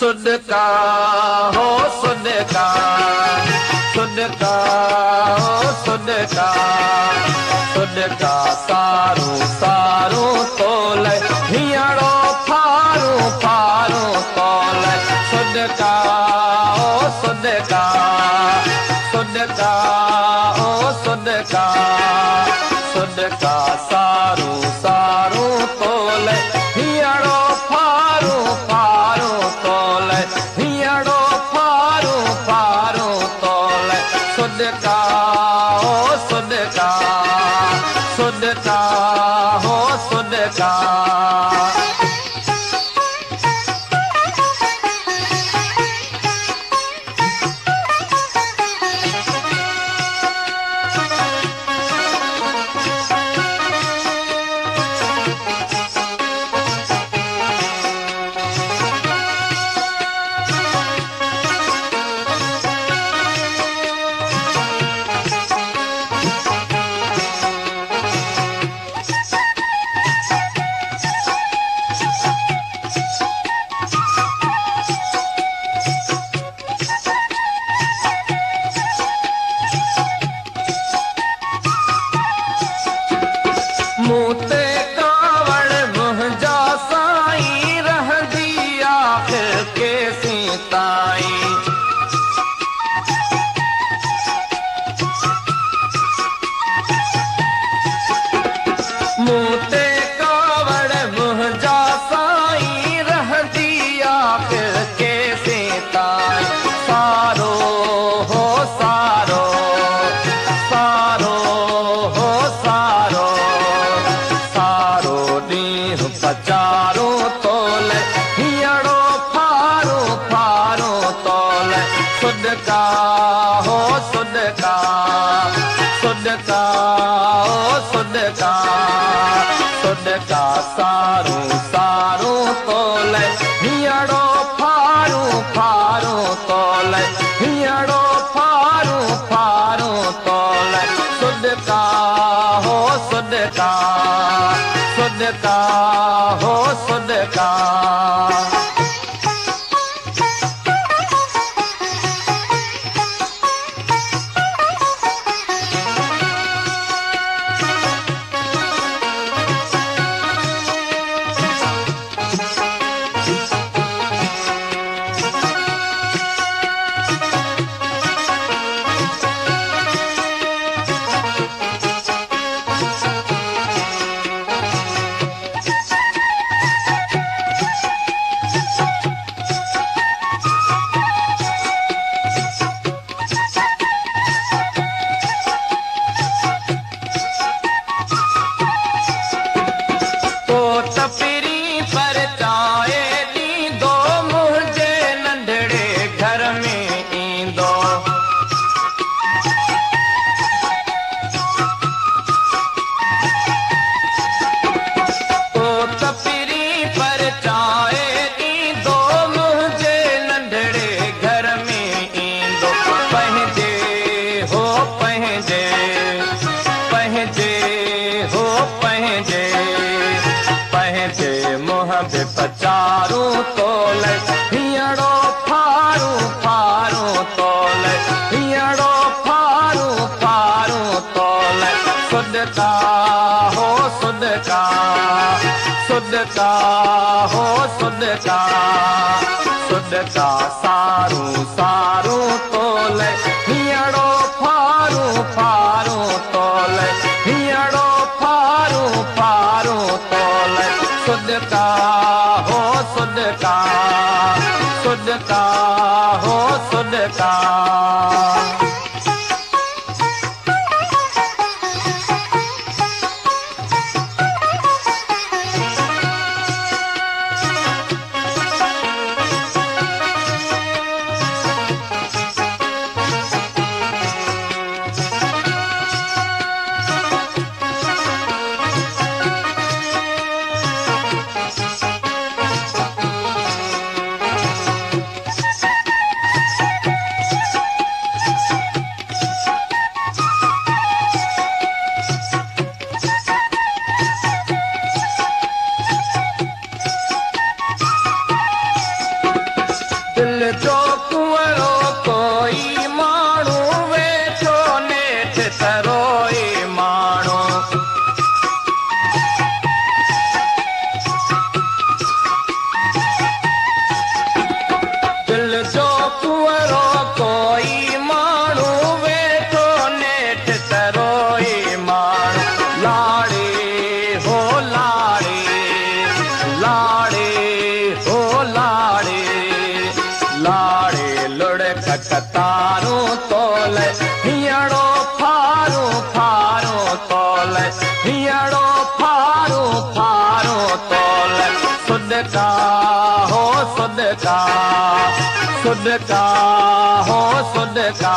सुनका हो सुनका सुनका हो सुनका सुनका सारू सारू तोल हियड़ो फारू फारू तोल सुनका हो सुनका सुनका हो सुनका सुनका सारू सारू तोल हियड़ो फारू फारू तोल हियड़ो फारू फारू तोल सुनका हो सुनका सुनका हो सुनका मूते कावड़ मुंहिंजा साईं रहंदी आख़िर केसीं ताईं मूते कावड़ मुंहिंजा साईं रहंदी आख़िर केसीं ताईं सारो हो सारो सारो हो सारो सारो ॾींहुं पचारो तोल हियड़ो फारो फारो तोल सुनका हो सुनका सुनका हो सुनका सुनका सारू सारू तोल हियड़ो फारू फारू तोल हियड़ो फारू फारू तोल सुनका हो सुनका सुनका हो सुनका तपरी पर चाए ॾींदो मुंहिंजे नंढड़े घर में ईंदो तो तपरी पर चाए ॾींदो मुंहिंजे नंढड़े घर में ईंदो पंहिंजे हो पंहिंजे पंहिंजे हो पंहिंजे पंहिंजे मुंह बि पचारू तोल हियड़ो फारू फारू तोल हियड़ो फारू फारू तोल सुनका हो सुनका सुनका हो सुनका सुनका सारू सारू तोल हियड़ो फारू फारू तोल हियड़ो फारू फारू तोल सुनका हो सुनका सुनका हो सुनका लाड़े हो लाड़े लाड़े लुड़क कतारू तोल हियड़ो फारू फारू तोल हियड़ो फारू फारू तोल सुदका हो सुदका सुदका हो सुदका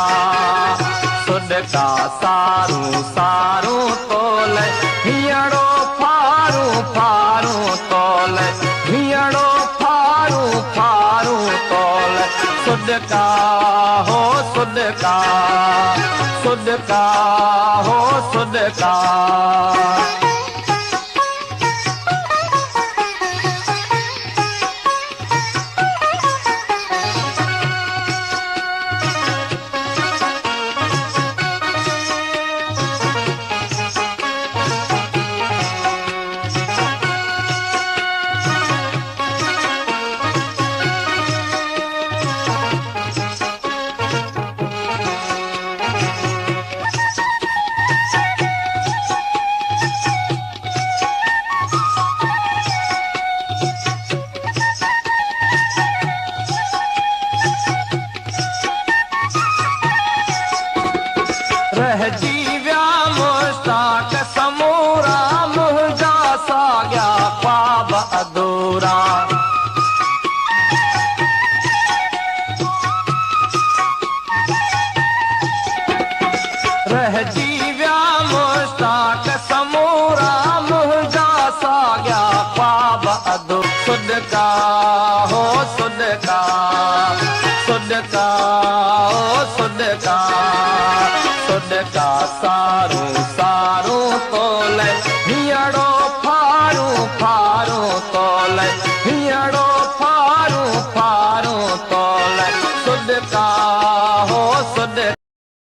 सुदका सारू सारू तोल हियड़ो फारू फारू तोल हियड़ो फारू फारू तोल सुदका हो सुदका सुदका हो सुदका